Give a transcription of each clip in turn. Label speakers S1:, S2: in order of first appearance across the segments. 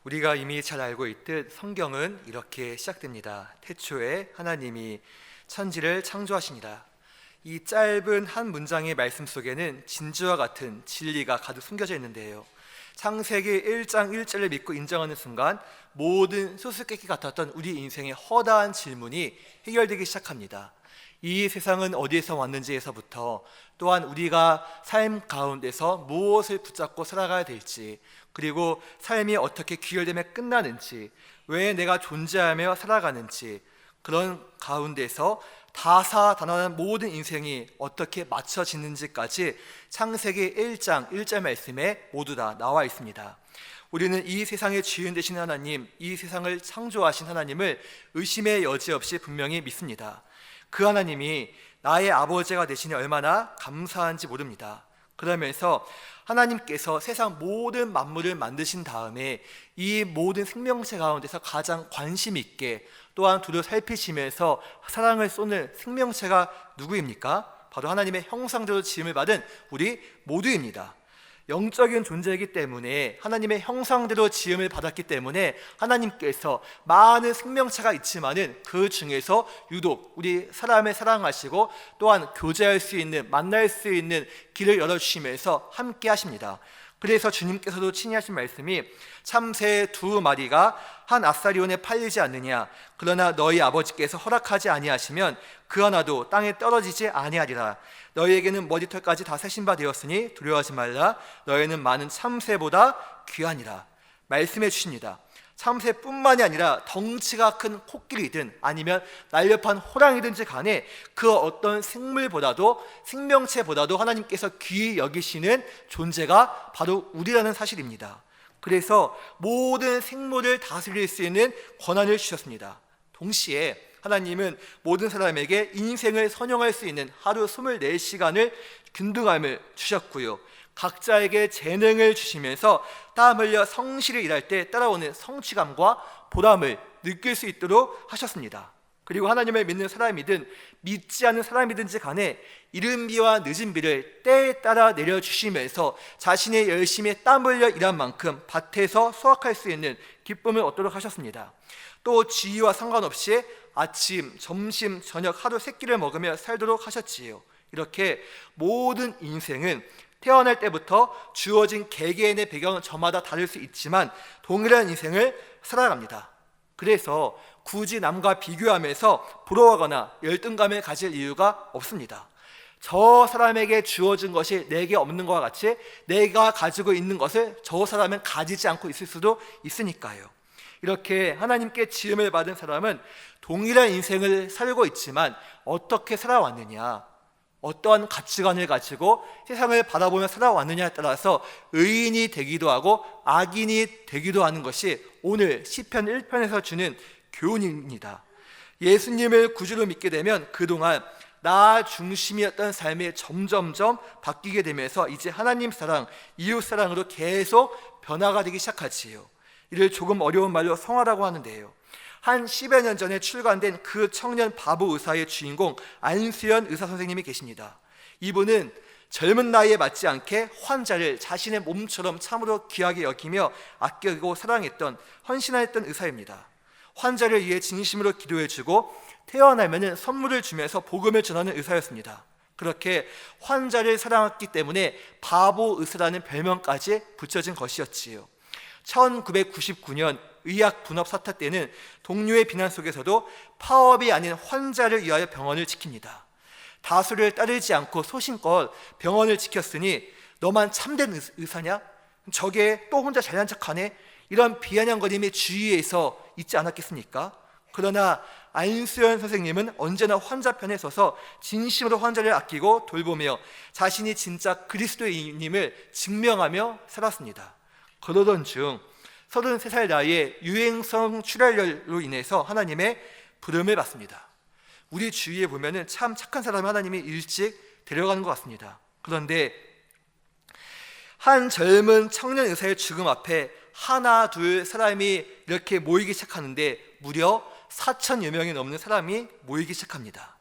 S1: 우리가 이미 잘 알고 있듯 성경은 이렇게 시작됩니다. 태초에 하나님이 천지를 창조하시니라. 이 짧은 한 문장의 말씀 속에는 진주와 같은 진리가 가득 숨겨져 있는데요. 창세기 1장 1절을 믿고 인정하는 순간 모든 수수께끼 같았던 우리 인생의 허다한 질문이 해결되기 시작합니다. 이 세상은 어디에서 왔는지에서부터, 또한 우리가 삶 가운데서 무엇을 붙잡고 살아가야 될지, 그리고 삶이 어떻게 귀결되며 끝나는지, 왜 내가 존재하며 살아가는지, 그런 가운데서 다사다난한 모든 인생이 어떻게 맞춰지는지까지 창세기 1장 1절 말씀에 모두 다 나와 있습니다. 우리는 이 세상의 주인 되신 하나님, 이 세상을 창조하신 하나님을 의심의 여지 없이 분명히 믿습니다. 그 하나님이 나의 아버지가 되시니 얼마나 감사한지 모릅니다. 그러면서 하나님께서 세상 모든 만물을 만드신 다음에 이 모든 생명체 가운데서 가장 관심 있게, 또한 두루 살피시면서 사랑을 쏟는 생명체가 누구입니까? 바로 하나님의 형상대로 지음을 받은 우리 모두입니다. 영적인 존재이기 때문에, 하나님의 형상대로 지음을 받았기 때문에 하나님께서 많은 생명체가 있지만은 그 중에서 유독 우리 사람을 사랑하시고 또한 교제할 수 있는, 만날 수 있는 길을 열어주시면서 함께 하십니다. 그래서 주님께서도 친히 하신 말씀이 참새 2마리가 한 아사리온에 팔리지 않느냐, 그러나 너희 아버지께서 허락하지 아니하시면 그 하나도 땅에 떨어지지 아니하리라. 너희에게는 머리털까지 다 세신 바 되었으니 두려워하지 말라. 너희는 많은 참새보다 귀하니라. 말씀해 주십니다. 참새뿐만이 아니라 덩치가 큰 코끼리든 아니면 날렵한 호랑이든지 간에 그 어떤 생물보다도, 생명체보다도 하나님께서 귀히 여기시는 존재가 바로 우리라는 사실입니다. 그래서 모든 생물을 다스릴 수 있는 권한을 주셨습니다. 동시에 하나님은 모든 사람에게 인생을 선용할 수 있는 하루 24시간을 균등함을 주셨고요, 각자에게 재능을 주시면서 땀 흘려 성실히 일할 때 따라오는 성취감과 보람을 느낄 수 있도록 하셨습니다. 그리고 하나님을 믿는 사람이든 믿지 않는 사람이든지 간에 이른 비와 늦은 비를 때에 따라 내려주시면서 자신의 열심히 땀 흘려 일한 만큼 밭에서 수확할 수 있는 기쁨을 얻도록 하셨습니다. 또 지위와 상관없이 아침, 점심, 저녁 하루 3끼를 먹으며 살도록 하셨지요. 이렇게 모든 인생은 태어날 때부터 주어진 개개인의 배경은 저마다 다를 수 있지만 동일한 인생을 살아갑니다. 그래서 굳이 남과 비교하면서 부러워하거나 열등감을 가질 이유가 없습니다. 저 사람에게 주어진 것이 내게 없는 것과 같이 내가 가지고 있는 것을 저 사람은 가지지 않고 있을 수도 있으니까요. 이렇게 하나님께 지음을 받은 사람은 동일한 인생을 살고 있지만 어떻게 살아왔느냐, 어떠한 가치관을 가지고 세상을 바라보며 살아왔느냐에 따라서 의인이 되기도 하고 악인이 되기도 하는 것이 오늘 시편 1편에서 주는 교훈입니다. 예수님을 구주로 믿게 되면 그동안 나 중심이었던 삶이 점점점 바뀌게 되면서 이제 하나님 사랑, 이웃 사랑으로 계속 변화가 되기 시작하지요. 이를 조금 어려운 말로 성화라고 하는데요, 한 10여 년 전에 출간된 그 청년 바보 의사의 주인공 안수연 의사 선생님이 계십니다. 이분은 젊은 나이에 맞지 않게 환자를 자신의 몸처럼 참으로 귀하게 여기며 아끼고 사랑했던, 헌신했던 의사입니다. 환자를 위해 진심으로 기도해주고 태어나면 선물을 주면서 복음을 전하는 의사였습니다. 그렇게 환자를 사랑했기 때문에 바보 의사라는 별명까지 붙여진 것이었지요. 1999년 의학 분업 사태 때는 동료의 비난 속에서도 파업이 아닌 환자를 위하여 병원을 지킵니다. 다수를 따르지 않고 소신껏 병원을 지켰으니 너만 참된 의사냐? 저게 또 혼자 잘난 척하네? 이런 비아냥거림이 주위에서 있지 않았겠습니까? 그러나 안수연 선생님은 언제나 환자 편에 서서 진심으로 환자를 아끼고 돌보며 자신이 진짜 그리스도인임을 증명하며 살았습니다. 그러던 중 33살 나이에 유행성 출혈로 인해서 하나님의 부름을 받습니다. 우리 주위에 보면은 참 착한 사람을 하나님이 일찍 데려가는 것 같습니다. 그런데 한 젊은 청년 의사의 죽음 앞에 하나 둘 사람이 이렇게 모이기 시작하는데 무려 4,000여 명이 넘는 사람이 모이기 시작합니다.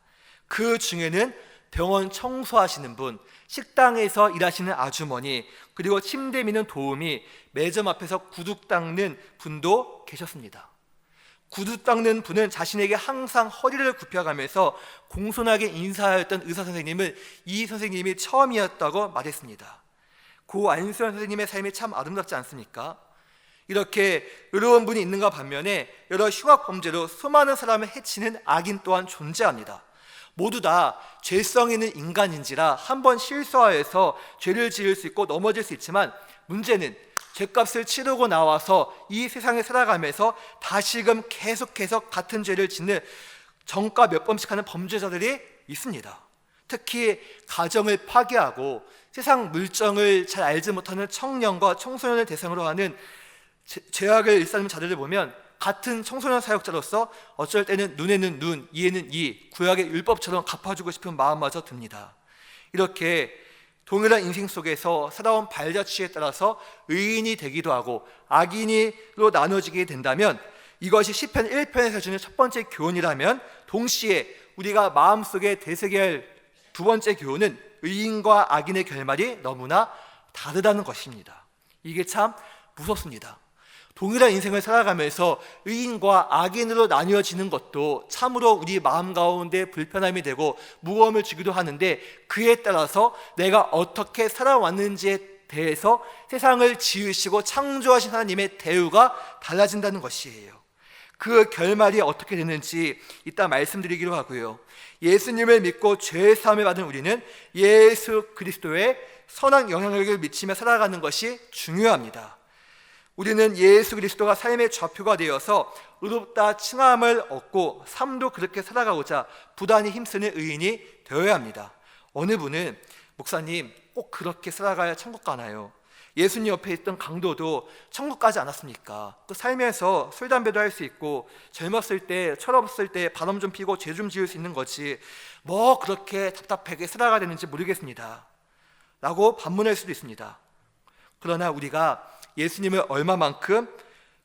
S1: 그 중에는 병원 청소하시는 분, 식당에서 일하시는 아주머니, 그리고 침대 미는 도우미, 매점 앞에서 구두 닦는 분도 계셨습니다. 구두 닦는 분은 자신에게 항상 허리를 굽혀가면서 공손하게 인사하였던 의사 선생님은 이 선생님이 처음이었다고 말했습니다. 고 안수현 선생님의 삶이 참 아름답지 않습니까? 이렇게 의로운 분이 있는가 반면에 여러 흉악 범죄로 수많은 사람을 해치는 악인 또한 존재합니다. 모두 다 죄성 있는 인간인지라 한번 실수하여서 죄를 지을 수 있고 넘어질 수 있지만, 문제는 죄값을 치르고 나와서 이 세상에 살아가면서 다시금 계속해서 같은 죄를 짓는, 정가 몇 번씩 하는 범죄자들이 있습니다. 특히 가정을 파괴하고 세상 물정을 잘 알지 못하는 청년과 청소년을 대상으로 하는 죄악을 일삼는 자들을 보면 같은 청소년 사역자로서 어쩔 때는 눈에는 눈, 이에는 이, 구약의 율법처럼 갚아주고 싶은 마음마저 듭니다. 이렇게 동일한 인생 속에서 살아온 발자취에 따라서 의인이 되기도 하고 악인으로 나눠지게 된다면, 이것이 시편 1편에서 주는 첫 번째 교훈이라면, 동시에 우리가 마음속에 되새겨야 할 두 번째 교훈은 의인과 악인의 결말이 너무나 다르다는 것입니다. 이게 참 무섭습니다. 동일한 인생을 살아가면서 의인과 악인으로 나뉘어지는 것도 참으로 우리 마음 가운데 불편함이 되고 무거움을 주기도 하는데, 그에 따라서 내가 어떻게 살아왔는지에 대해서 세상을 지으시고 창조하신 하나님의 대우가 달라진다는 것이에요. 그 결말이 어떻게 되는지 이따 말씀드리기로 하고요. 예수님을 믿고 죄 사함을 받은 우리는 예수 그리스도의 선한 영향력을 미치며 살아가는 것이 중요합니다. 우리는 예수 그리스도가 삶의 좌표가 되어서 의롭다 칭함을 얻고 삶도 그렇게 살아가고자 부단히 힘쓰는 의인이 되어야 합니다. 어느 분은, 목사님 꼭 그렇게 살아가야 천국 가나요? 예수님 옆에 있던 강도도 천국 가지 않았습니까? 또 살면서 술 담배도 할 수 있고 젊었을 때 철없을 때 바람 좀 피고 죄 좀 지을 수 있는 거지 뭐 그렇게 답답하게 살아가야 되는지 모르겠습니다 라고 반문할 수도 있습니다. 그러나 우리가 예수님을 얼마만큼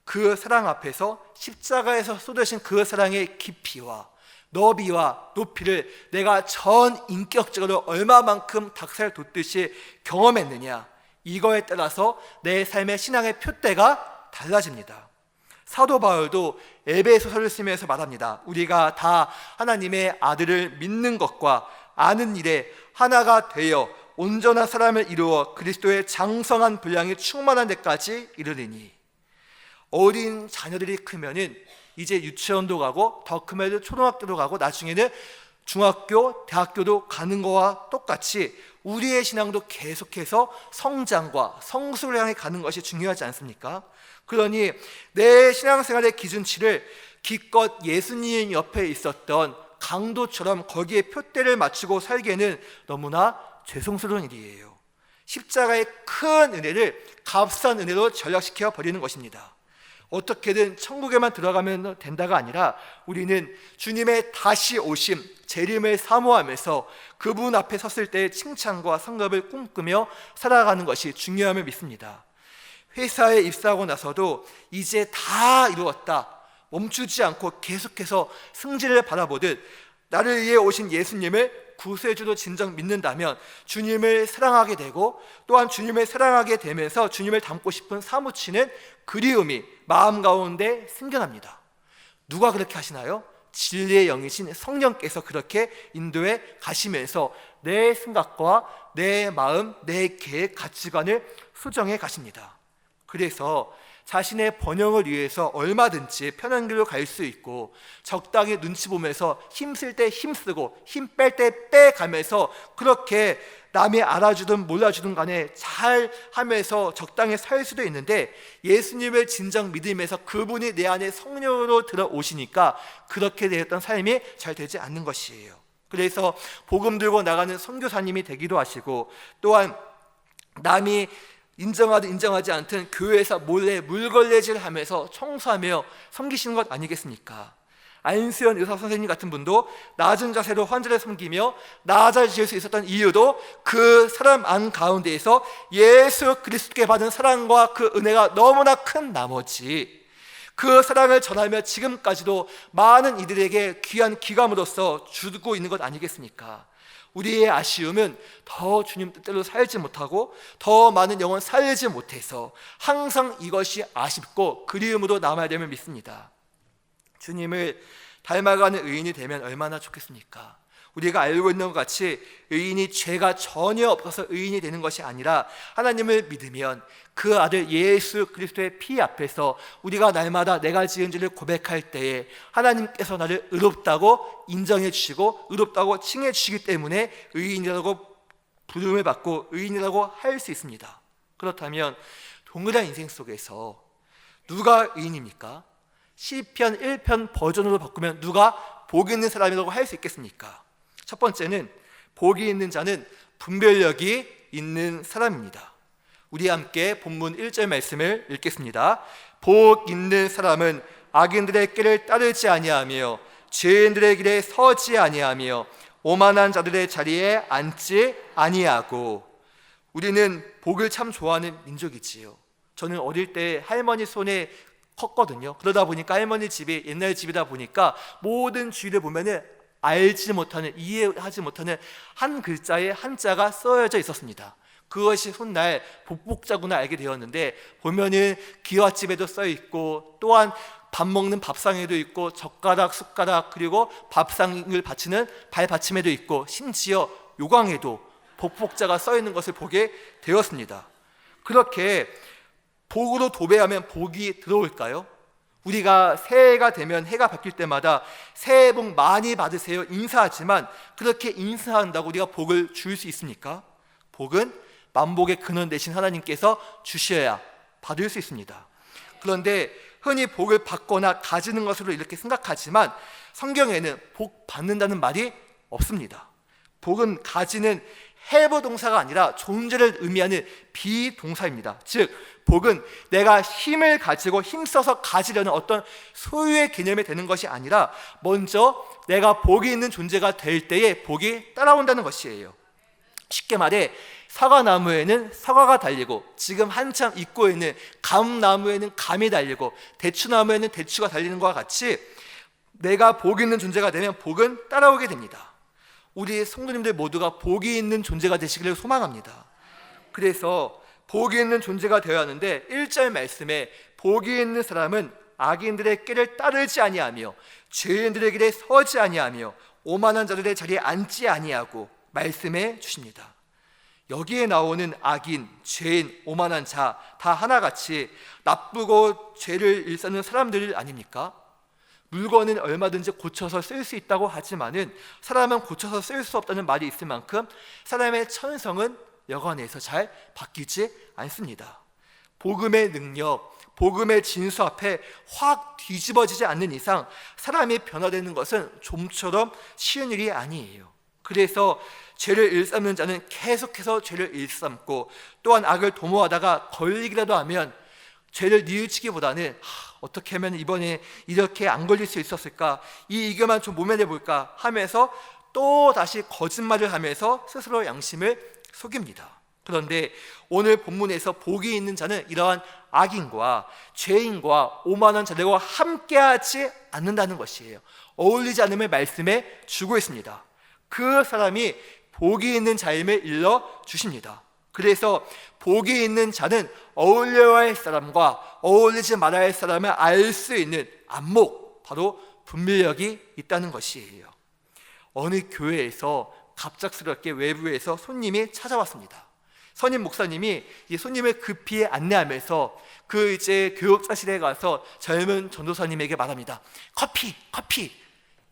S1: 그 사랑 앞에서 십자가에서 쏟으신 그 사랑의 깊이와 너비와 높이를 내가 전 인격적으로 얼마만큼 닭살 돋듯이 경험했느냐, 이거에 따라서 내 삶의 신앙의 표대가 달라집니다. 사도 바울도 에베소서를 쓰면서 말합니다. 우리가 다 하나님의 아들을 믿는 것과 아는 일에 하나가 되어 온전한 사람을 이루어 그리스도의 장성한 분량이 충만한 데까지 이르리니. 어린 자녀들이 크면은 이제 유치원도 가고 더 크면 초등학교도 가고 나중에는 중학교, 대학교도 가는 거와 똑같이 우리의 신앙도 계속해서 성장과 성숙을 향해 가는 것이 중요하지 않습니까? 그러니 내 신앙생활의 기준치를 기껏 예수님 옆에 있었던 강도처럼 거기에 표대를 맞추고 살기에는 너무나 죄송스러운 일이에요. 십자가의 큰 은혜를 값싼 은혜로 전락시켜 버리는 것입니다. 어떻게든 천국에만 들어가면 된다가 아니라 우리는 주님의 다시 오심, 재림을 사모하면서 그분 앞에 섰을 때의 칭찬과 성급을 꿈꾸며 살아가는 것이 중요함을 믿습니다. 회사에 입사하고 나서도 이제 다 이루었다, 멈추지 않고 계속해서 승진을 바라보듯 나를 위해 오신 예수님을 구세주로 진정 믿는다면 주님을 사랑하게 되고, 또한 주님을 사랑하게 되면서 주님을 닮고 싶은 사무치는 그리움이 마음 가운데 생겨납니다. 누가 그렇게 하시나요? 진리의 영이신 성령께서 그렇게 인도해 가시면서 내 생각과 내 마음, 내 계획, 가치관을 수정해 가십니다. 그래서 자신의 번영을 위해서 얼마든지 편한 길로 갈 수 있고, 적당히 눈치 보면서 힘쓸 때 힘쓰고 힘 뺄 때 빼가면서 그렇게 남이 알아주든 몰라주든 간에 잘 하면서 적당히 살 수도 있는데, 예수님을 진정 믿으면서 그분이 내 안에 성령으로 들어오시니까 그렇게 되었던 삶이 잘 되지 않는 것이에요. 그래서 복음 들고 나가는 선교사님이 되기도 하시고, 또한 남이 인정하든 인정하지 않든 교회에서 몰래 물걸레질 하면서 청소하며 섬기시는 것 아니겠습니까? 안수현 의사 선생님 같은 분도 낮은 자세로 환자를 섬기며 나아질 수 있었던 이유도 그 사람 안 가운데에서 예수 그리스도께 받은 사랑과 그 은혜가 너무나 큰 나머지 그 사랑을 전하며 지금까지도 많은 이들에게 귀한 기감으로서 주고 있는 것 아니겠습니까? 우리의 아쉬움은 더 주님 뜻대로 살지 못하고 더 많은 영혼 살지 못해서 항상 이것이 아쉽고 그리움으로 남아야 됨을 믿습니다. 주님을 닮아가는 의인이 되면 얼마나 좋겠습니까? 우리가 알고 있는 것 같이 의인이 죄가 전혀 없어서 의인이 되는 것이 아니라 하나님을 믿으면 그 아들 예수 그리스도의 피 앞에서 우리가 날마다 내가 지은 죄를 고백할 때에 하나님께서 나를 의롭다고 인정해 주시고 의롭다고 칭해 주시기 때문에 의인이라고 부름을 받고 의인이라고 할 수 있습니다. 그렇다면 동일한 인생 속에서 누가 의인입니까? 시편 1편 버전으로 바꾸면 누가 복 있는 사람이라고 할 수 있겠습니까? 첫 번째는 복이 있는 자는 분별력이 있는 사람입니다. 우리 함께 본문 1절 말씀을 읽겠습니다. 복 있는 사람은 악인들의 길을 따르지 아니하며 죄인들의 길에 서지 아니하며 오만한 자들의 자리에 앉지 아니하고. 우리는 복을 참 좋아하는 민족이지요. 저는 어릴 때 할머니 손에 컸거든요. 그러다 보니까 할머니 집이 옛날 집이다 보니까 모든 주위를 보면은 알지 못하는, 이해하지 못하는 한 글자에 한자가 써져 있었습니다. 그것이 훗날 복복자구나 알게 되었는데, 보면은 기와집에도 써 있고 또한 밥 먹는 밥상에도 있고 젓가락, 숟가락, 그리고 밥상을 받치는 발받침에도 있고 심지어 요강에도 복복자가 써 있는 것을 보게 되었습니다. 그렇게 복으로 도배하면 복이 들어올까요? 우리가 새해가 되면 해가 바뀔 때마다 새해 복 많이 받으세요 인사하지만 그렇게 인사한다고 우리가 복을 줄 수 있습니까? 복은 만복의 근원 되신 하나님께서 주셔야 받을 수 있습니다. 그런데 흔히 복을 받거나 가지는 것으로 이렇게 생각하지만 성경에는 복 받는다는 말이 없습니다. 복은 가지는 have 동사가 아니라 존재를 의미하는 비동사입니다. 즉 복은 내가 힘을 가지고 힘써서 가지려는 어떤 소유의 개념이 되는 것이 아니라 먼저 내가 복이 있는 존재가 될 때에 복이 따라온다는 것이에요. 쉽게 말해 사과나무에는 사과가 달리고 지금 한참 익고 있는 감나무에는 감이 달리고 대추나무에는 대추가 달리는 것과 같이 내가 복이 있는 존재가 되면 복은 따라오게 됩니다. 우리 성도님들 모두가 복이 있는 존재가 되시기를 소망합니다. 그래서 복이 있는 존재가 되어야 하는데 1절 말씀에 복이 있는 사람은 악인들의 길을 따르지 아니하며 죄인들의 길에 서지 아니하며 오만한 자들의 자리에 앉지 아니하고 말씀해 주십니다. 여기에 나오는 악인, 죄인, 오만한 자 다 하나같이 나쁘고 죄를 일삼는 사람들 아닙니까? 물건은 얼마든지 고쳐서 쓸 수 있다고 하지만은 사람은 고쳐서 쓸 수 없다는 말이 있을 만큼 사람의 천성은 여간해서 잘 바뀌지 않습니다. 복음의 능력, 복음의 진수 앞에 확 뒤집어지지 않는 이상 사람이 변화되는 것은 좀처럼 쉬운 일이 아니에요. 그래서 죄를 일삼는 자는 계속해서 죄를 일삼고 또한 악을 도모하다가 걸리기라도 하면 죄를 뉘우치기보다는 어떻게 하면 이번에 이렇게 안 걸릴 수 있었을까, 이 이겨만 좀 모면해 볼까 하면서 또 다시 거짓말을 하면서 스스로 양심을 속입니다. 그런데 오늘 본문에서 복이 있는 자는 이러한 악인과 죄인과 오만한 자들과 함께하지 않는다는 것이에요. 어울리지 않음을 말씀해 주고 있습니다. 그 사람이 복이 있는 자임을 일러 주십니다. 그래서 복이 있는 자는 어울려야 할 사람과 어울리지 말아야 할 사람을 알 수 있는 안목, 바로 분별력이 있다는 것이에요. 어느 교회에서 갑작스럽게 외부에서 손님이 찾아왔습니다. 선임 목사님이 이 손님을 급히 안내하면서 그 이제 교육사실에 가서 젊은 전도사님에게 말합니다. 커피!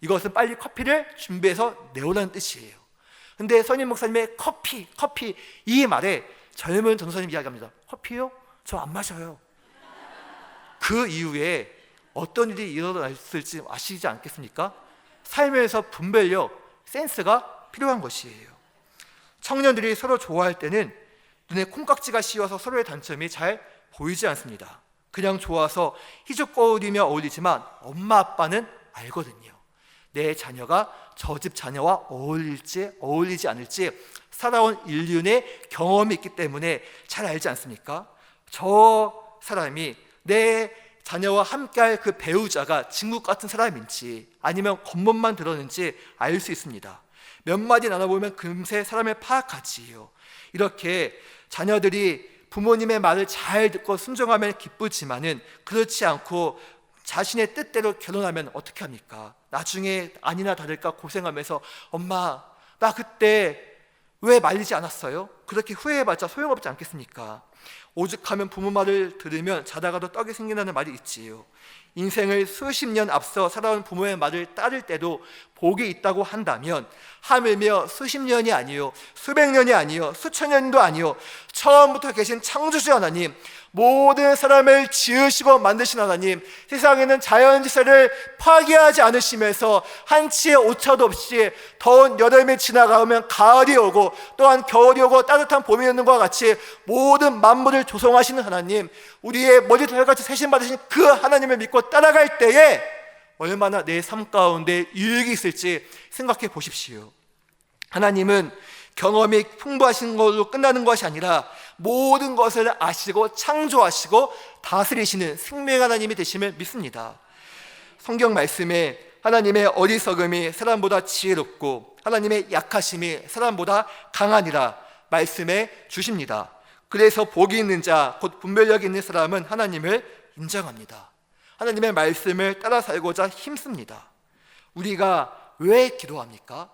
S1: 이것은 빨리 커피를 준비해서 내오라는 뜻이에요. 근데 선임 목사님의 커피 이 말에 젊은 전도사님 이야기합니다. 커피요? 저 안 마셔요. 그 이후에 어떤 일이 일어났을지 아시지 않겠습니까? 삶에서 분별력, 센스가 필요한 것이에요. 청년들이 서로 좋아할 때는 눈에 콩깍지가 씌워서 서로의 단점이 잘 보이지 않습니다. 그냥 좋아서 희죽거리며 어울리지만 엄마 아빠는 알거든요. 내 자녀가 저 집 자녀와 어울릴지 어울리지 않을지 살아온 인륜의 경험이 있기 때문에 잘 알지 않습니까? 저 사람이 내 자녀와 함께할 그 배우자가 진국 같은 사람인지 아니면 겉멋만 들었는지 알 수 있습니다. 몇 마디 나눠보면 금세 사람을 파악하지요. 이렇게 자녀들이 부모님의 말을 잘 듣고 순종하면 기쁘지만은 그렇지 않고 자신의 뜻대로 결혼하면 어떻게 합니까? 나중에 아니나 다를까 고생하면서 엄마 나 그때 왜 말리지 않았어요? 그렇게 후회해봤자 소용없지 않겠습니까? 오죽하면 부모 말을 들으면 자다가도 떡이 생긴다는 말이 있지요. 인생을 수십 년 앞서 살아온 부모의 말을 따를 때도 복이 있다고 한다면 하물며 수십 년이 아니요 수백 년이 아니요 수천 년도 아니요 처음부터 계신 창조주 하나님, 모든 사람을 지으시고 만드신 하나님, 세상에는 자연질서를 파괴하지 않으시면서 한치의 오차도 없이 더운 여름이 지나가면 가을이 오고 또한 겨울이 오고 따뜻한 봄이 오는 것과 같이 모든 만물을 조성하시는 하나님, 우리의 머리털같이 세심받으신 그 하나님을 믿고 따라갈 때에 얼마나 내 삶 가운데 유익이 있을지 생각해 보십시오. 하나님은 경험이 풍부하신 걸로 끝나는 것이 아니라 모든 것을 아시고 창조하시고 다스리시는 생명의 하나님이 되심을 믿습니다. 성경 말씀에 하나님의 어리석음이 사람보다 지혜롭고 하나님의 약하심이 사람보다 강하니라 말씀해 주십니다. 그래서 복이 있는 자, 곧 분별력이 있는 사람은 하나님을 인정합니다. 하나님의 말씀을 따라 살고자 힘씁니다. 우리가 왜 기도합니까?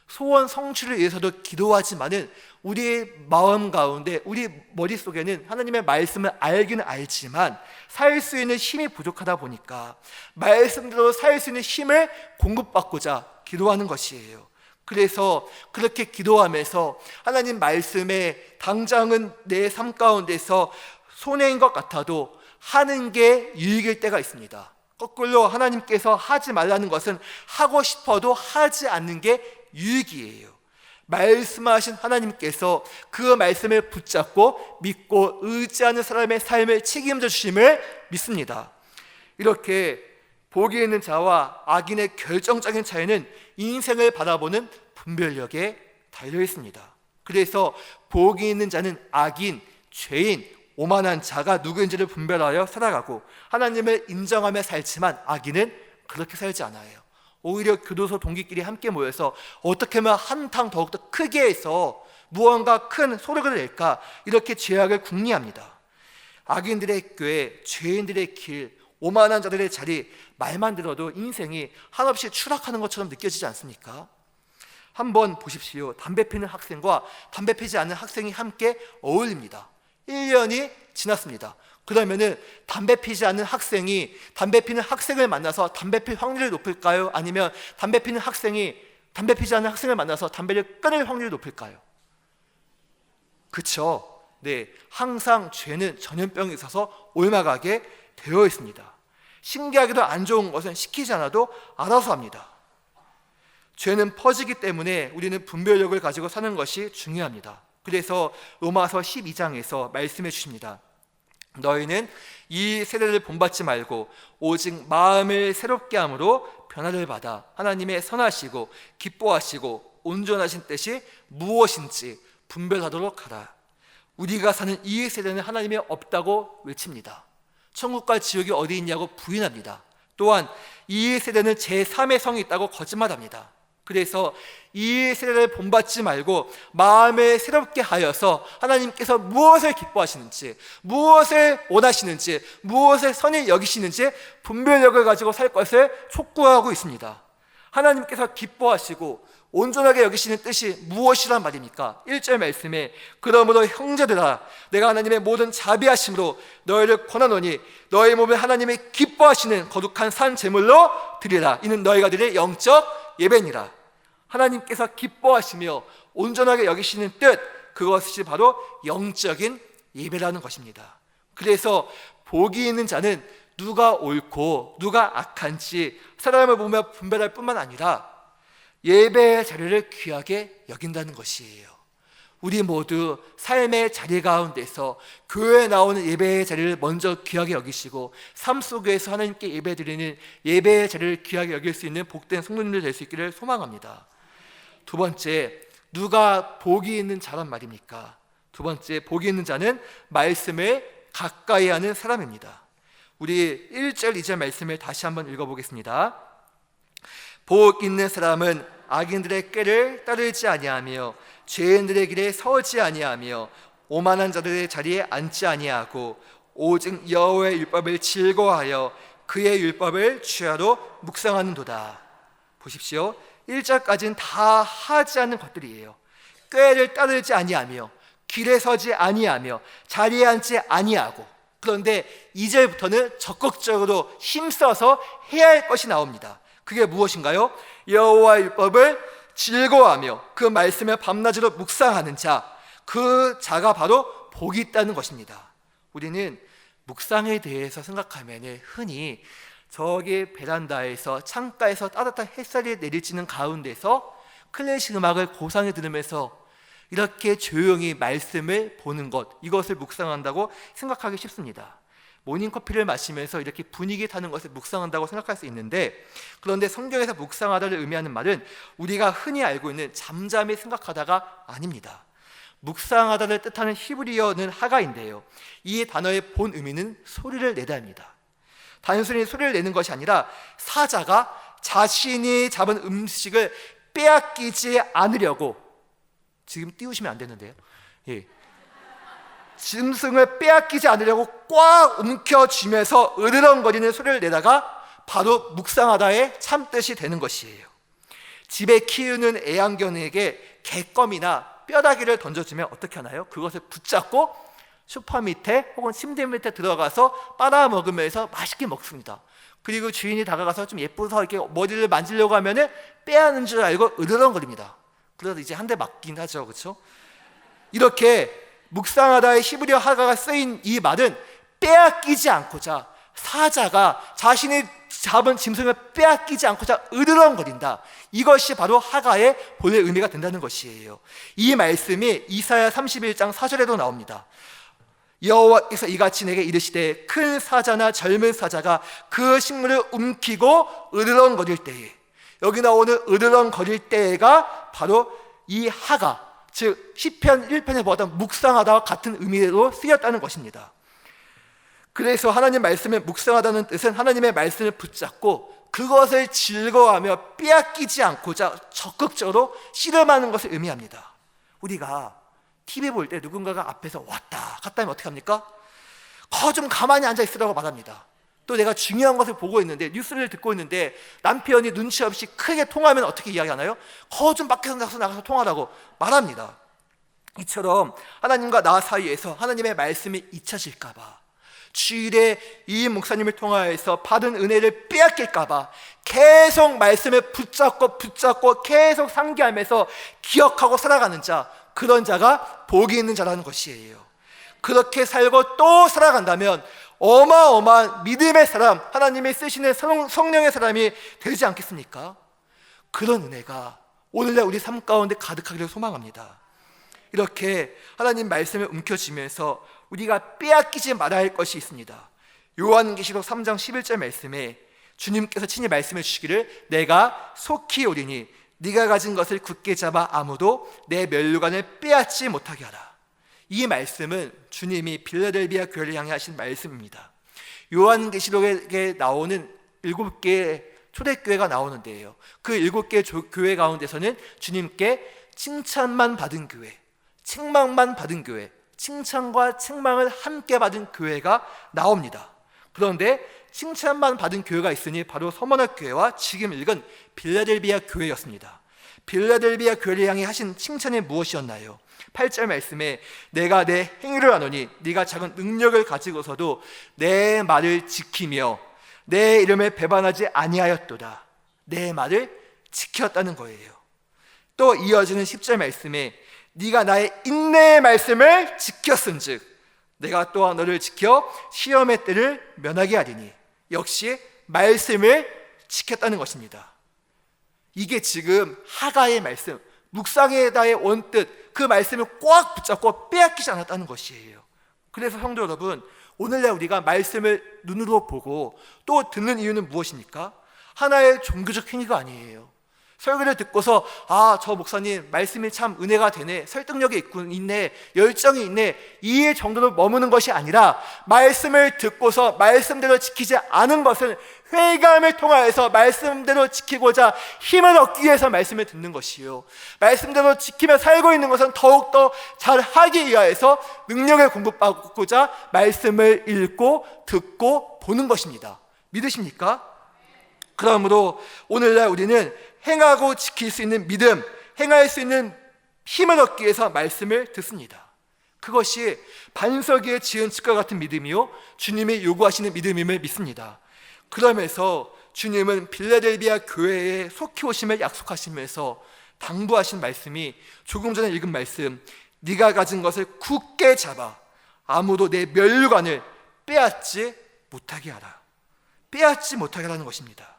S1: 소원 성취를 위해서도 기도하지만은 우리의 마음 가운데, 우리 머릿속에는 하나님의 말씀을 알기는 알지만 살 수 있는 힘이 부족하다 보니까 말씀대로 살 수 있는 힘을 공급받고자 기도하는 것이에요. 그래서 그렇게 기도하면서 하나님 말씀에 당장은 내 삶 가운데서 손해인 것 같아도 하는 게 유익일 때가 있습니다. 거꾸로 하나님께서 하지 말라는 것은 하고 싶어도 하지 않는 게 유익이에요. 말씀하신 하나님께서 그 말씀을 붙잡고 믿고 의지하는 사람의 삶을 책임져 주심을 믿습니다. 이렇게 복이 있는 자와 악인의 결정적인 차이는 인생을 바라보는 분별력에 달려 있습니다. 그래서 복이 있는 자는 악인, 죄인, 오만한 자가 누구인지를 분별하여 살아가고 하나님을 인정하며 살지만 악인은 그렇게 살지 않아요. 오히려 교도소 동기끼리 함께 모여서 어떻게 하면 한탕 더욱더 크게 해서 무언가 큰 소득을 낼까 이렇게 죄악을 궁리합니다. 악인들의 꾀, 죄인들의 길, 오만한 자들의 자리, 말만 들어도 인생이 한없이 추락하는 것처럼 느껴지지 않습니까? 한번 보십시오. 담배 피는 학생과 담배 피지 않는 학생이 함께 어울립니다. 1년이 지났습니다. 그러면은 담배 피지 않는 학생이 담배 피는 학생을 만나서 담배 필 확률이 높을까요? 아니면 담배 피는 학생이 담배 피지 않는 학생을 만나서 담배를 끊을 확률이 높을까요? 그렇죠. 네, 항상 죄는 전염병이 있어서 옮아가게 되어 있습니다. 신기하게도 안 좋은 것은 시키지 않아도 알아서 합니다. 죄는 퍼지기 때문에 우리는 분별력을 가지고 사는 것이 중요합니다. 그래서 로마서 12장에서 말씀해 주십니다. 너희는 이 세대를 본받지 말고 오직 마음을 새롭게 함으로 변화를 받아 하나님의 선하시고 기뻐하시고 온전하신 뜻이 무엇인지 분별하도록 하라. 우리가 사는 이 세대는 하나님이 없다고 외칩니다. 천국과 지옥이 어디 있냐고 부인합니다. 또한 이 세대는 제3의 성이 있다고 거짓말합니다. 그래서 이 세대를 본받지 말고 마음을 새롭게 하여서 하나님께서 무엇을 기뻐하시는지, 무엇을 원하시는지, 무엇을 선히 여기시는지 분별력을 가지고 살 것을 촉구하고 있습니다. 하나님께서 기뻐하시고 온전하게 여기시는 뜻이 무엇이란 말입니까? 1절 말씀에 그러므로 형제들아 내가 하나님의 모든 자비하심으로 너희를 권하노니 너희 몸을 하나님이 기뻐하시는 거룩한 산 제물로 드리라. 이는 너희가 드릴 영적 예배니라. 하나님께서 기뻐하시며 온전하게 여기시는 뜻, 그것이 바로 영적인 예배라는 것입니다. 그래서 복이 있는 자는 누가 옳고 누가 악한지 사람을 보며 분별할 뿐만 아니라 예배의 자리를 귀하게 여긴다는 것이에요. 우리 모두 삶의 자리 가운데서 교회에 나오는 예배의 자리를 먼저 귀하게 여기시고 삶 속에서 하나님께 예배드리는 예배의 자리를 귀하게 여길 수 있는 복된 성도님들 될 수 있기를 소망합니다. 두 번째, 누가 복이 있는 자란 말입니까? 두 번째, 복이 있는 자는 말씀을 가까이 하는 사람입니다. 우리 1절, 2절 말씀을 다시 한번 읽어보겠습니다. 복 있는 사람은 악인들의 꾀를 따르지 아니하며 죄인들의 길에 서지 아니하며 오만한 자들의 자리에 앉지 아니하고 오직 여호와의 율법을 즐거워하여 그의 율법을 주야로 묵상하는도다. 보십시오. 1절까지는 다 하지 않는 것들이에요. 꾀를 따르지 아니하며 길에 서지 아니하며 자리에 앉지 아니하고, 그런데 2절부터는 적극적으로 힘써서 해야 할 것이 나옵니다. 그게 무엇인가요? 여호와의 율법을 즐거워하며 그 말씀을 밤낮으로 묵상하는 자, 그 자가 바로 복이 있다는 것입니다. 우리는 묵상에 대해서 생각하면 흔히 저기 베란다에서 창가에서 따뜻한 햇살이 내리쬐는 가운데서 클래식 음악을 고상에 들으면서 이렇게 조용히 말씀을 보는 것, 이것을 묵상한다고 생각하기 쉽습니다. 모닝커피를 마시면서 이렇게 분위기 타는 것을 묵상한다고 생각할 수 있는데, 그런데 성경에서 묵상하다를 의미하는 말은 우리가 흔히 알고 있는 잠잠히 생각하다가 아닙니다. 묵상하다를 뜻하는 히브리어는 하가인데요, 이 단어의 본 의미는 소리를 내다입니다. 단순히 소리를 내는 것이 아니라 사자가 자신이 잡은 음식을 빼앗기지 않으려고, 지금 띄우시면 안 되는데요, 짐승을 빼앗기지 않으려고 꽉 움켜쥐면서 으르렁거리는 소리를 내다가 바로 묵상하다의 참뜻이 되는 것이에요. 집에 키우는 애완견에게 개껌이나 뼈다귀를 던져주면 어떻게 하나요? 그것을 붙잡고 소파 밑에 혹은 침대 밑에 들어가서 빨아먹으면서 맛있게 먹습니다. 그리고 주인이 다가가서 좀 예뻐서 이렇게 머리를 만지려고 하면 빼앗는 줄 알고 으르렁거립니다. 그래서 이제 한 대 맞긴 하죠, 그렇죠? 이렇게 묵상하다의 히브리어 하가가 쓰인 이 말은 빼앗기지 않고자, 사자가 자신이 잡은 짐승을 빼앗기지 않고자 으르렁거린다, 이것이 바로 하가의 본래 의미가 된다는 것이에요. 이 말씀이 이사야 31장 4절에도 나옵니다. 여호와께서 이같이 내게 이르시되 큰 사자나 젊은 사자가 그 식물을 움키고 으르렁거릴 때에, 여기 나오는 으르렁거릴 때가 바로 이 하가, 즉 시편 1편에 보았던 묵상하다와 같은 의미로 쓰였다는 것입니다. 그래서 하나님 말씀을 묵상하다는 뜻은 하나님의 말씀을 붙잡고 그것을 즐거워하며 빼앗기지 않고자 적극적으로 씨름하는 것을 의미합니다. 우리가 TV 볼 때 누군가가 앞에서 왔다 갔다 하면 어떻게 합니까? 좀 가만히 앉아 있으라고 말합니다. 또 내가 중요한 것을 보고 있는데, 뉴스를 듣고 있는데 남편이 눈치 없이 크게 통화하면 어떻게 이야기하나요? 좀 밖에서 나가서 통화라고 말합니다. 이처럼 하나님과 나 사이에서 하나님의 말씀이 잊혀질까 봐, 주일에 이 목사님을 통하여서 받은 은혜를 빼앗길까 봐 계속 말씀을 붙잡고 계속 상기하면서 기억하고 살아가는 자, 그런 자가 복이 있는 자라는 것이에요. 그렇게 살고 또 살아간다면 어마어마한 믿음의 사람, 하나님이 쓰시는 성령의 사람이 되지 않겠습니까? 그런 은혜가 오늘날 우리 삶 가운데 가득하기를 소망합니다. 이렇게 하나님 말씀을 움켜쥐면서 우리가 빼앗기지 말아야 할 것이 있습니다. 요한계시록 3장 11절 말씀에 주님께서 친히 말씀해 주시기를 내가 속히 오리니 네가 가진 것을 굳게 잡아 아무도 내 면류관을 빼앗지 못하게 하라. 이 말씀은 주님이 빌라델비아 교회를 향해 하신 말씀입니다. 요한계시록에 나오는 7개의 초대교회가 나오는데요, 그 7개의 교회 가운데서는 주님께 칭찬만 받은 교회, 책망만 받은 교회, 칭찬과 책망을 함께 받은 교회가 나옵니다. 그런데 칭찬만 받은 교회가 있으니 바로 서머나 교회와 지금 읽은 빌라델비아 교회였습니다. 빌라델비아 교회를 향해 하신 칭찬이 무엇이었나요? 8절 말씀에 내가 내 행위를 아노니 네가 작은 능력을 가지고서도 내 말을 지키며 내 이름을 배반하지 아니하였도다. 내 말을 지켰다는 거예요. 또 이어지는 10절 말씀에 네가 나의 인내의 말씀을 지켰은즉 내가 또한 너를 지켜 시험의 때를 면하게 하리니, 역시 말씀을 지켰다는 것입니다. 이게 지금 하가의 말씀, 묵상에다의 원뜻, 그 말씀을 꽉 붙잡고 빼앗기지 않았다는 것이에요. 그래서 성도 여러분, 오늘날 우리가 말씀을 눈으로 보고 또 듣는 이유는 무엇입니까? 하나의 종교적 행위가 아니에요. 설교를 듣고서 저 목사님 말씀이 참 은혜가 되네, 설득력이 있네, 열정이 있네, 이 정도로 머무는 것이 아니라 말씀을 듣고서 말씀대로 지키지 않은 것은 회개함을 통하여서 말씀대로 지키고자 힘을 얻기 위해서 말씀을 듣는 것이요, 말씀대로 지키며 살고 있는 것은 더욱더 잘하기 위하여서 능력을 공급받고자 말씀을 읽고 듣고 보는 것입니다. 믿으십니까? 그러므로 오늘날 우리는 행하고 지킬 수 있는 믿음, 행할 수 있는 힘을 얻기 위해서 말씀을 듣습니다. 그것이 반석 위에 지은 집과 같은 믿음이요, 주님이 요구하시는 믿음임을 믿습니다. 그러면서 주님은 빌라델비아 교회에 속히 오심을 약속하시면서 당부하신 말씀이 조금 전에 읽은 말씀, 네가 가진 것을 굳게 잡아 아무도 내 면류관을 빼앗지 못하게 하라. 빼앗지 못하게 하라는 것입니다.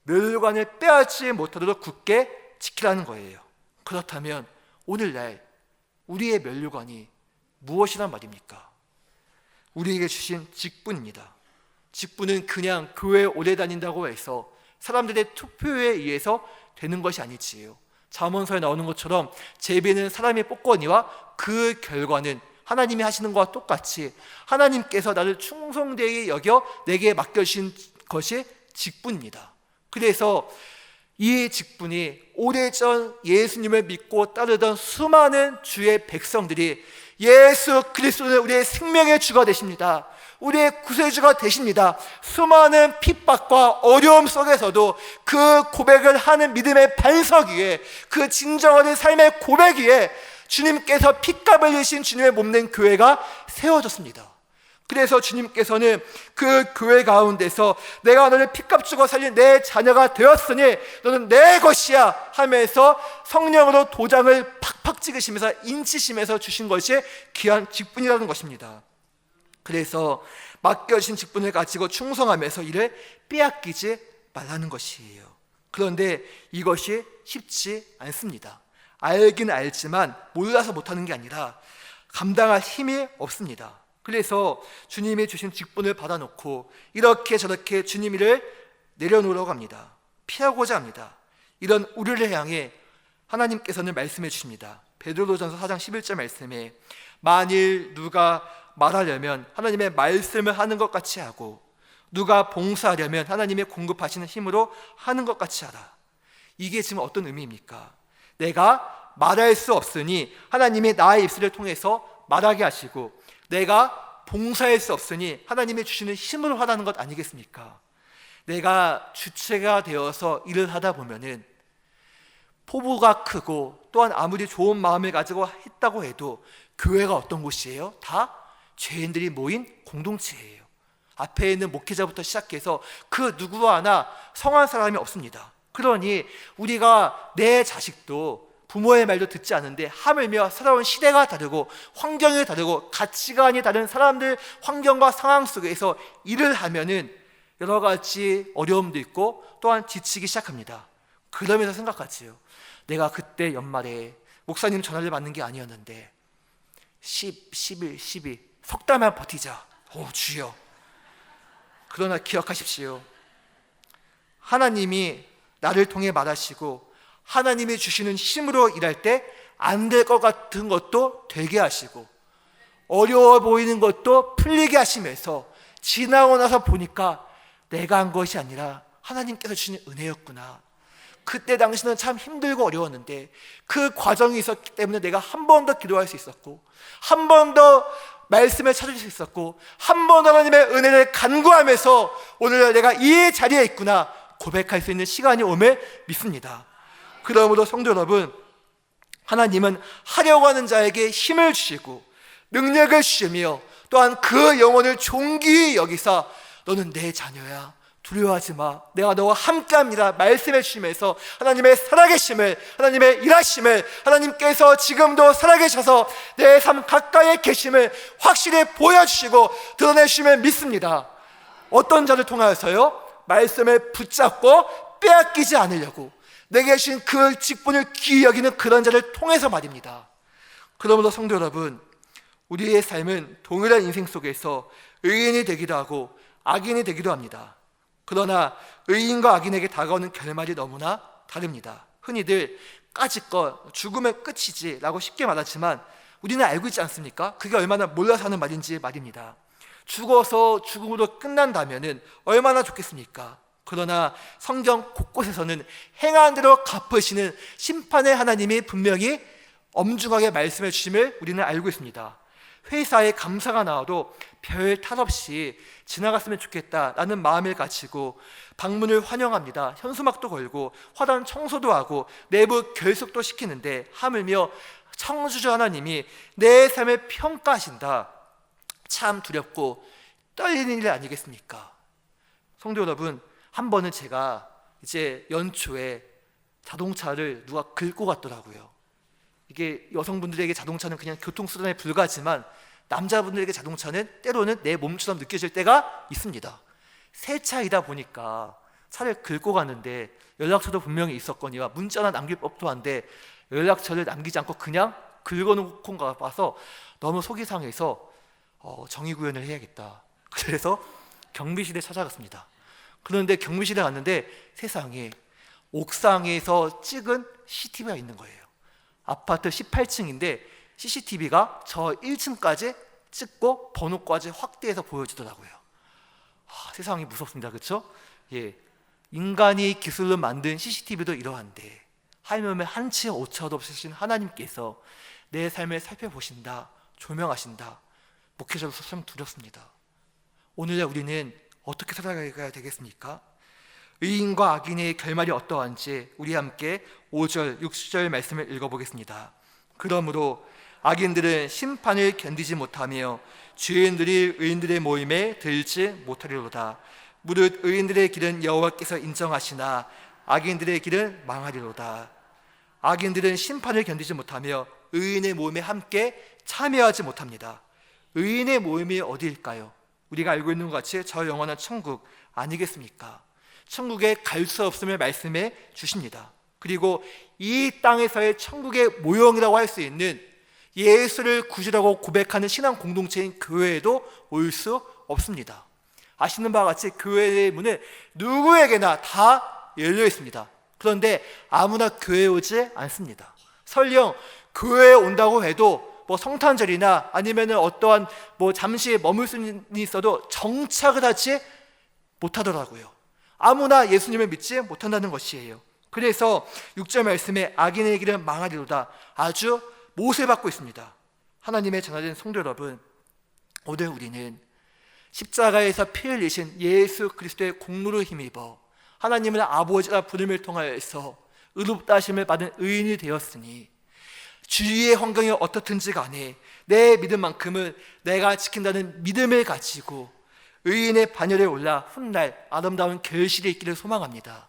S1: 면류관을 빼앗지 못하도록 굳게 지키라는 거예요. 그렇다면 오늘날 우리의 면류관이 무엇이란 말입니까? 우리에게 주신 직분입니다. 직분은 그냥 교회에 오래 다닌다고 해서 사람들의 투표에 의해서 되는 것이 아니지요. 잠언서에 나오는 것처럼 제비는 사람이 뽑거니와 그 결과는 하나님이 하시는 것과 똑같이 하나님께서 나를 충성되게 여겨 내게 맡겨주신 것이 직분입니다. 그래서 이 직분이 오래전 예수님을 믿고 따르던 수많은 주의 백성들이 예수 그리스도는 우리의 생명의 주가 되십니다, 우리의 구세주가 되십니다, 수많은 핍박과 어려움 속에서도 그 고백을 하는 믿음의 반석 위에, 그 진정한 삶의 고백 위에 주님께서 핏값을 흘리신 주님의 몸된 교회가 세워졌습니다. 그래서 주님께서는 그 교회 가운데서 내가 너를 핏값 주고 살린 내 자녀가 되었으니 너는 내 것이야 하면서 성령으로 도장을 팍팍 찍으시면서 인치시면서 주신 것이 귀한 직분이라는 것입니다. 그래서 맡겨진 직분을 가지고 충성하면서 이를 빼앗기지 말라는 것이에요. 그런데 이것이 쉽지 않습니다. 알긴 알지만 몰라서 못하는 게 아니라 감당할 힘이 없습니다. 그래서 주님이 주신 직분을 받아놓고 이렇게 저렇게 주님 일을 내려놓으려고 합니다. 피하고자 합니다. 이런 우리를 향해 하나님께서는 말씀해 주십니다. 베드로전서 4장 11절 말씀에 만일 누가 말하려면 하나님의 말씀을 하는 것 같이 하고 누가 봉사하려면 하나님의 공급하시는 힘으로 하는 것 같이 하라. 이게 지금 어떤 의미입니까? 내가 말할 수 없으니 하나님이 나의 입술을 통해서 말하게 하시고 내가 봉사할 수 없으니 하나님이 주시는 힘으로 하라는 것 아니겠습니까? 내가 주체가 되어서 일을 하다 보면은 포부가 크고 또한 아무리 좋은 마음을 가지고 했다고 해도 교회가 어떤 곳이에요? 다 죄인들이 모인 공동체예요. 앞에 있는 목회자부터 시작해서 그 누구 하나 성한 사람이 없습니다. 그러니 우리가 내 자식도 부모의 말도 듣지 않는데 하물며 살아온 시대가 다르고 환경이 다르고 가치관이 다른 사람들 환경과 상황 속에서 일을 하면은 여러 가지 어려움도 있고 또한 지치기 시작합니다. 그러면서 생각하지요. 내가 그때 연말에 목사님 전화를 받는 게 아니었는데 10, 11, 12 석 달만 버티자. 오 주여. 그러나 기억하십시오. 하나님이 나를 통해 말하시고 하나님이 주시는 힘으로 일할 때 안 될 것 같은 것도 되게 하시고 어려워 보이는 것도 풀리게 하시면서 지나고 나서 보니까 내가 한 것이 아니라 하나님께서 주신 은혜였구나. 그때 당시는 참 힘들고 어려웠는데 그 과정이 있었기 때문에 내가 한 번 더 기도할 수 있었고 한 번 더 말씀을 찾을 수 있었고 한 번 더 하나님의 은혜를 간구하면서 오늘 내가 이 자리에 있구나 고백할 수 있는 시간이 오길 믿습니다. 그러므로 성도 여러분, 하나님은 하려고 하는 자에게 힘을 주시고 능력을 주시며 또한 그 영혼을 존귀히 여기사 너는 내 자녀야, 두려워하지 마, 내가 너와 함께합니다 말씀해 주시면서 하나님의 살아계심을, 하나님의 일하심을, 하나님께서 지금도 살아계셔서 내 삶 가까이에 계심을 확실히 보여주시고 드러내주심을 믿습니다. 어떤 자를 통하여서요? 말씀을 붙잡고 빼앗기지 않으려고 내게 주신 그 직분을 귀히 여기는 그런 자를 통해서 말입니다. 그러므로 성도 여러분, 우리의 삶은 동일한 인생 속에서 의인이 되기도 하고 악인이 되기도 합니다. 그러나 의인과 악인에게 다가오는 결말이 너무나 다릅니다. 흔히들 까짓것 죽으면 끝이지 라고 쉽게 말하지만 우리는 알고 있지 않습니까? 그게 얼마나 몰라서 하는 말인지 말입니다. 죽어서 죽음으로 끝난다면은 얼마나 좋겠습니까? 그러나 성경 곳곳에서는 행한 대로 갚으시는 심판의 하나님이 분명히 엄중하게 말씀해 주심을 우리는 알고 있습니다. 회사에 감사가 나와도 별 탈 없이 지나갔으면 좋겠다라는 마음을 가지고 방문을 환영합니다. 현수막도 걸고 화단 청소도 하고 내부 결속도 시키는데 하물며 창조주 하나님이 내 삶을 평가하신다. 참 두렵고 떨리는 일 아니겠습니까? 성도 여러분, 한 번은 제가 이제 연초에 자동차를 누가 긁고 갔더라고요. 이게 여성분들에게 자동차는 그냥 교통수단에 불과하지만 남자분들에게 자동차는 때로는 내 몸처럼 느껴질 때가 있습니다. 새 차이다 보니까 차를 긁고 가는데 연락처도 분명히 있었거니와 문자나 남길 법도 한데 연락처를 남기지 않고 그냥 긁어놓고 가봐서 너무 속이 상해서 정의구현을 해야겠다. 그래서 경비실에 찾아갔습니다. 그런데 경비실에 갔는데 세상에 옥상에서 찍은 CCTV가 있는 거예요. 아파트 18층인데 CCTV가 저 1층까지 찍고 번호까지 확대해서 보여주더라고요. 세상이 무섭습니다. 그렇죠? 예, 인간이 기술로 만든 CCTV도 이러한데 하물며 한치 오차도 없으신 하나님께서 내 삶을 살펴보신다, 조명하신다. 목회자로서 참 두렵습니다. 오늘 우리는 어떻게 살아가야 되겠습니까? 의인과 악인의 결말이 어떠한지 우리 함께 5절, 6절 말씀을 읽어보겠습니다. 그러므로 악인들은 심판을 견디지 못하며 죄인들이 의인들의 모임에 들지 못하리로다. 무릇 의인들의 길은 여호와께서 인정하시나 악인들의 길은 망하리로다. 악인들은 심판을 견디지 못하며 의인의 모임에 함께 참여하지 못합니다. 의인의 모임이 어디일까요? 우리가 알고 있는 것 같이 저 영원한 천국 아니겠습니까? 천국에 갈 수 없음을 말씀해 주십니다. 그리고 이 땅에서의 천국의 모형이라고 할 수 있는 예수를 구주라고 고백하는 신앙 공동체인 교회에도 올 수 없습니다. 아시는 바와 같이 교회의 문은 누구에게나 다 열려 있습니다. 그런데 아무나 교회에 오지 않습니다. 설령 교회에 온다고 해도 성탄절이나 아니면 어떠한 잠시 머물 수는 있어도 정착을 하지 못하더라고요. 아무나 예수님을 믿지 못한다는 것이에요. 그래서 6절 말씀에 악인의 길은 망하리로다 아주 못을 받고 있습니다. 하나님의 자녀된 성도 여러분, 오늘 우리는 십자가에서 피 흘리신 예수 그리스도의 공로를 힘입어 하나님을 아버지라 부름을 통하여서 의롭다 하심을 받은 의인이 되었으니 주위의 환경이 어떻든지 간에 내 믿음만큼은 내가 지킨다는 믿음을 가지고 의인의 반열에 올라 훗날 아름다운 결실이 있기를 소망합니다.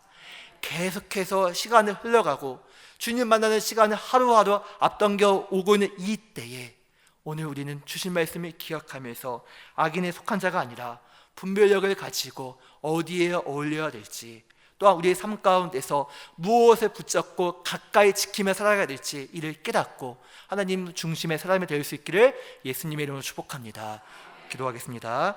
S1: 계속해서 시간을 흘러가고 주님 만나는 시간을 하루하루 앞당겨 오고 있는 이 때에 오늘 우리는 주신 말씀을 기억하면서 악인에 속한 자가 아니라 분별력을 가지고 어디에 어울려야 될지, 또한 우리의 삶 가운데서 무엇을 붙잡고 가까이 지키며 살아가야 될지 이를 깨닫고 하나님 중심의 사람이 될 수 있기를 예수님의 이름으로 축복합니다. 기도하겠습니다.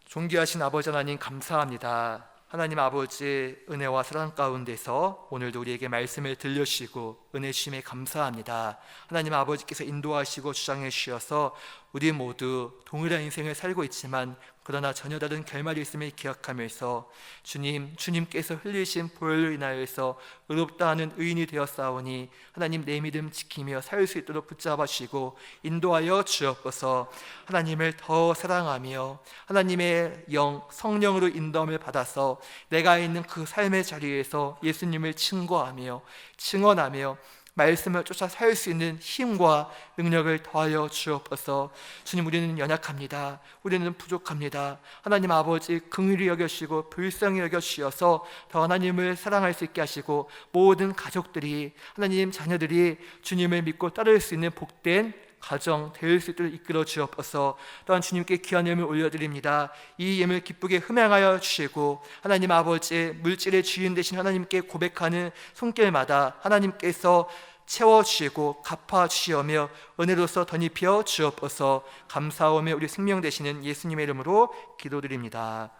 S1: 존귀하신 아버지 하나님, 감사합니다. 하나님 아버지 은혜와 사랑 가운데서 오늘도 우리에게 말씀을 들려주시고 은혜 주심에 감사합니다. 하나님 아버지께서 인도하시고 주장해 주셔서 우리 모두 동일한 인생을 살고 있지만 그러나 전혀 다른 결말이 있음을 기억하면서 주님께서 흘리신 보혈로 인하여서 의롭다 하는 의인이 되었사오니 하나님 내 믿음 지키며 살 수 있도록 붙잡아 주시고 인도하여 주옵소서. 하나님을 더 사랑하며 하나님의 영 성령으로 인도함을 받아서 내가 있는 그 삶의 자리에서 예수님을 증거하며 증언하며 말씀을 쫓아 살 수 있는 힘과 능력을 더하여 주옵소서. 주님, 우리는 연약합니다. 우리는 부족합니다. 하나님 아버지 긍휼히 여겨주시고 불쌍히 여겨주셔서 더 하나님을 사랑할 수 있게 하시고 모든 가족들이 하나님 자녀들이 주님을 믿고 따를 수 있는 복된 가정 될 수 있도록 이끌어 주옵소서. 또한 주님께 귀한 예물 올려드립니다. 이 예물 기쁘게 흠양하여 주시고 하나님 아버지 물질의 주인 되신 하나님께 고백하는 손길마다 하나님께서 채워주시고 갚아주시오며 은혜로서 덧입혀 주옵소서. 감사하며 우리 생명 되시는 예수님의 이름으로 기도드립니다.